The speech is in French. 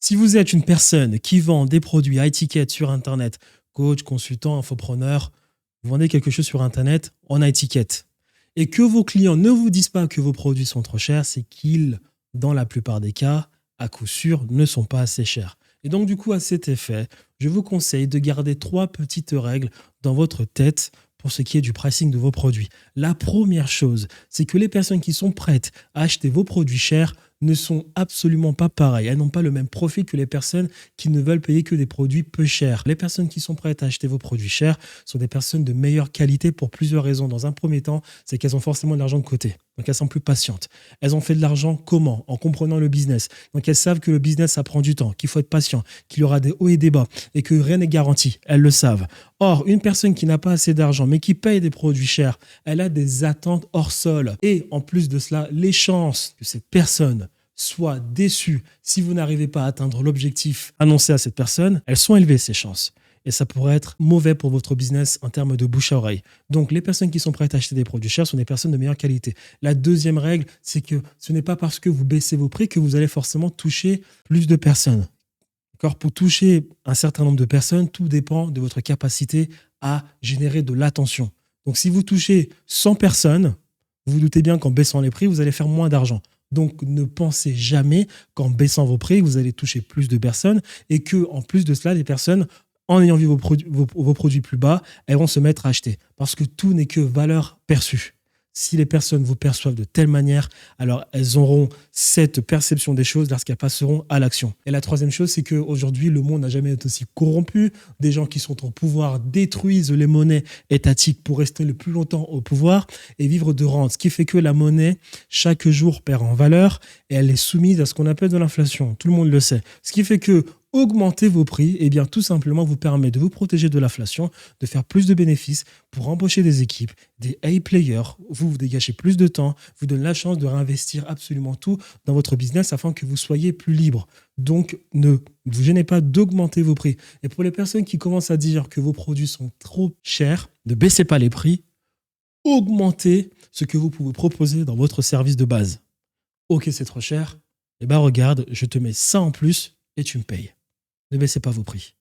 Si vous êtes une personne qui vend des produits high ticket sur Internet, coach, consultant, infopreneur, vous vendez quelque chose sur Internet en high ticket et que vos clients ne vous disent pas que vos produits sont trop chers, c'est qu'ils, dans la plupart des cas, à coup sûr, ne sont pas assez chers. Et donc, du coup, à cet effet, je vous conseille de garder 3 petites règles dans votre tête pour ce qui est du pricing de vos produits. La première chose, c'est que les personnes qui sont prêtes à acheter vos produits chers ne sont absolument pas pareilles. Elles n'ont pas le même profil que les personnes qui ne veulent payer que des produits peu chers. Les personnes qui sont prêtes à acheter vos produits chers sont des personnes de meilleure qualité pour plusieurs raisons. Dans un premier temps, c'est qu'elles ont forcément de l'argent de côté. Donc, elles sont plus patientes. Elles ont fait de l'argent comment? En comprenant le business. Donc, elles savent que le business, ça prend du temps, qu'il faut être patient, qu'il y aura des hauts et des bas et que rien n'est garanti. Elles le savent. Or, une personne qui n'a pas assez d'argent mais qui paye des produits chers, elle a des attentes hors sol. Et en plus de cela, les chances que cette personne soit déçue si vous n'arrivez pas à atteindre l'objectif annoncé à cette personne, elles sont élevées, ces chances. Et ça pourrait être mauvais pour votre business en termes de bouche à oreille. Donc, les personnes qui sont prêtes à acheter des produits chers sont des personnes de meilleure qualité. La deuxième règle, c'est que ce n'est pas parce que vous baissez vos prix que vous allez forcément toucher plus de personnes. D'accord ? Pour toucher un certain nombre de personnes, tout dépend de votre capacité à générer de l'attention. Donc, si vous touchez 100 personnes, vous vous doutez bien qu'en baissant les prix, vous allez faire moins d'argent. Donc, ne pensez jamais qu'en baissant vos prix, vous allez toucher plus de personnes et qu'en plus de cela, les personnes, en ayant vu vos produits plus bas, elles vont se mettre à acheter. Parce que tout n'est que valeur perçue. Si les personnes vous perçoivent de telle manière, alors elles auront cette perception des choses lorsqu'elles passeront à l'action. Et la troisième chose, c'est qu'aujourd'hui, le monde n'a jamais été aussi corrompu. Des gens qui sont au pouvoir détruisent les monnaies étatiques pour rester le plus longtemps au pouvoir et vivre de rente. Ce qui fait que la monnaie, chaque jour, perd en valeur et elle est soumise à ce qu'on appelle de l'inflation. Tout le monde le sait. Ce qui fait que augmenter vos prix, eh bien, tout simplement, vous permet de vous protéger de l'inflation, de faire plus de bénéfices pour embaucher des équipes, des A-players. Vous dégagez plus de temps, vous donne la chance de réinvestir absolument tout dans votre business afin que vous soyez plus libre. Donc, ne vous gênez pas d'augmenter vos prix. Et pour les personnes qui commencent à dire que vos produits sont trop chers, ne baissez pas les prix, augmentez ce que vous pouvez proposer dans votre service de base. Ok, c'est trop cher. Eh bien, regarde, je te mets ça en plus et tu me payes. Ne baissez pas vos prix.